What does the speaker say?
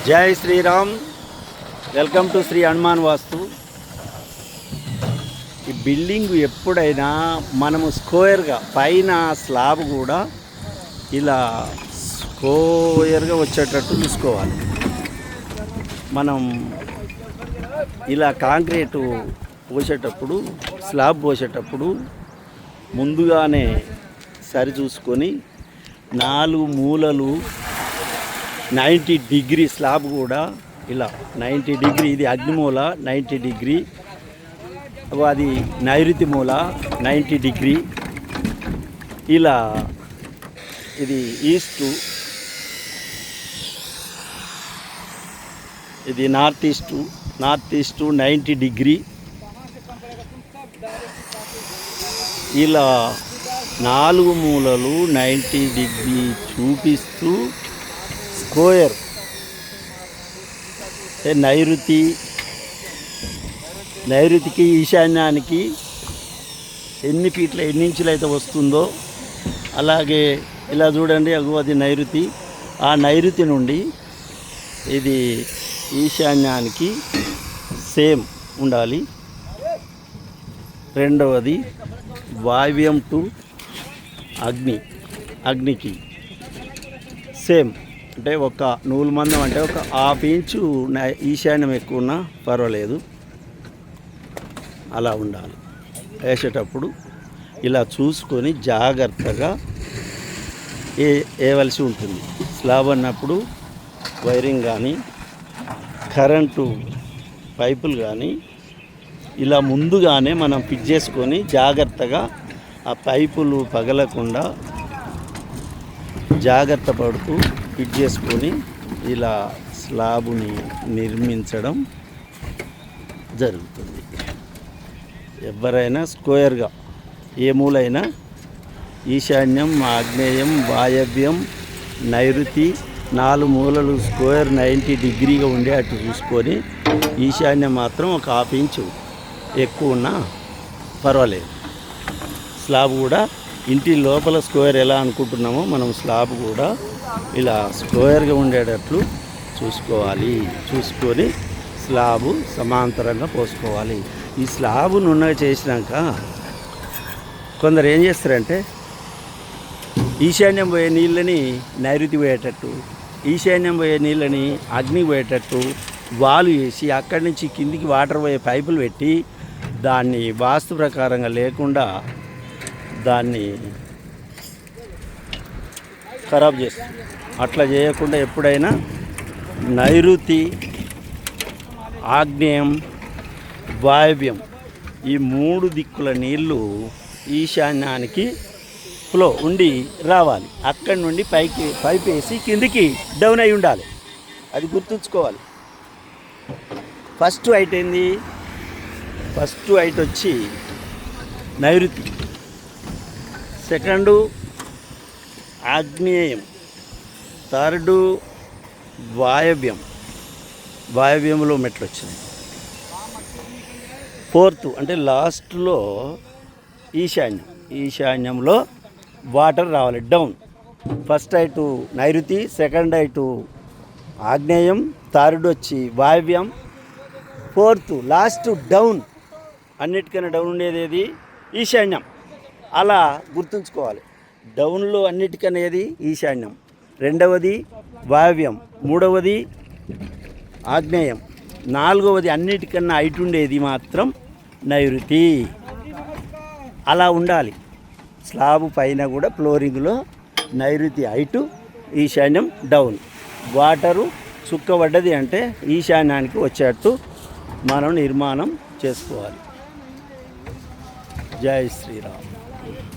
జై Sriram. Welcome to Shri Hanuman వాస్తు. ఈ building ఎప్పుడైనా మనము స్క్వేర్గా పైన స్లాబ్ కూడా ఇలా స్క్వేర్గా వచ్చేటట్టు చూసుకోవాలి. మనం ఇలా కాంక్రీటు పోసేటప్పుడు స్లాబ్ పోసేటప్పుడు ముందుగానే సరి చూసుకొని 4 మూలలు 90 డిగ్రీ స్లాబ్ కూడా ఇలా 90 డిగ్రీ, ఇది అగ్నిమూల 90 డిగ్రీ, అది నైరుతి మూల 90 డిగ్రీ, ఇలా ఇది ఈస్టు, ఇది నార్త్ ఈస్టు 90 డిగ్రీ, ఇలా 4 మూలలు 90 డిగ్రీ చూపిస్తూ స్క్వేర్ నైరుతికి ఈశాన్యానికి ఎన్ని ఇంచులు అయితే వస్తుందో అలాగే ఇలా చూడండి, అది నైరుతి. ఆ నైరుతి నుండి ఇది ఈశాన్యానికి సేమ్ ఉండాలి. రెండవది వాయువ్యం టు అగ్నికి సేమ్, అంటే ఒక నూలు మందం, అంటే ఒక 1/2 ఇంచు ఈశాన్యం ఎక్కువ ఉన్నా పర్వాలేదు, అలా ఉండాలి. వేసేటప్పుడు ఇలా చూసుకొని జాగ్రత్తగా వేయవలసి ఉంటుంది. స్లాబ్ అన్నప్పుడు వైరింగ్ కానీ కరెంటు పైపులు కానీ ఇలా ముందుగానే మనం ఫిట్ చేసుకొని జాగ్రత్తగా ఆ పైపులు పగలకుండా జాగ్రత్త పడుతూ ఫిట్ చేసుకొని ఇలా స్లాబుని నిర్మించడం జరుగుతుంది. ఎవరైనా స్క్వేర్గా ఏ మూలైనా ఈశాన్యం, ఆగ్నేయం, వాయవ్యం, నైరుతి 4 మూలలు స్క్వేర్ 90 డిగ్రీగా ఉండే అటు చూసుకొని ఈశాన్యం మాత్రం ఒక 1/2 ఇంచు ఎక్కువ ఉన్నా పర్వాలేదు. స్లాబ్ కూడా ఇంటి లోపల స్క్వేర్ ఎలా అనుకుంటున్నామో మనం స్లాబ్ కూడా ఇలా స్క్వేర్గా ఉండేటట్లు చూసుకొని స్లాబు సమాంతరంగా పోసుకోవాలి. ఈ స్లాబు నున్నగా చేసినాక కొందరు ఏం చేస్తారంటే ఈశాన్యం పోయే నీళ్ళని నైరుతి పోయేటట్టు, ఈశాన్యం పోయే నీళ్ళని అగ్ని పోయేటట్టు వాలు వేసి అక్కడి నుంచి కిందికి వాటర్ పోయే పైపులు పెట్టి దాన్ని వాస్తు ప్రకారంగా లేకుండా దాన్ని ఖరాబ్ చేస్తుంది. అట్లా చేయకుండా ఎప్పుడైనా నైరుతి, ఆగ్నేయం, వాయవ్యం ఈ 3 దిక్కుల నీళ్ళు ఈశాన్యానికి ఫ్లో ఉండి రావాలి. అక్కడి నుండి పైప్ వేసి కిందికి డౌన్ అయి ఉండాలి. అది గుర్తుంచుకోవాలి. ఫస్ట్ హైట్ వచ్చి నైరుతి, సెకండు ఆగ్నేయం, థర్డు వాయవ్యంలో మెట్లు వచ్చినాయి, ఫోర్త్ అంటే లాస్ట్లో ఈశాన్యంలో వాటర్ రావాలి డౌన్. ఫస్ట్ హైటు నైరుతి, సెకండ్ హైటు ఆగ్నేయం, థర్డ్ వచ్చి వాయవ్యం, ఫోర్త్ లాస్ట్ డౌన్. అన్నిటికన్నా డౌన్ ఉండేది ఏది? ఈశాన్యం. అలా గుర్తుంచుకోవాలి. డౌన్లో అన్నిటికనేది ఈశాన్యం, రెండవది వాయవ్యం, మూడవది ఆగ్నేయం, నాలుగవది అన్నిటికన్నా హైట్ ఉండేది మాత్రం నైరుతి. అలా ఉండాలి. స్లాబ్ పైన కూడా ఫ్లోరింగ్లో నైరుతి హైటు, ఈశాన్యం డౌన్. వాటరు చుక్కబడ్డది అంటే ఈశాన్యానికి వచ్చేట్టు మనం నిర్మాణం చేసుకోవాలి. జై శ్రీరామ్.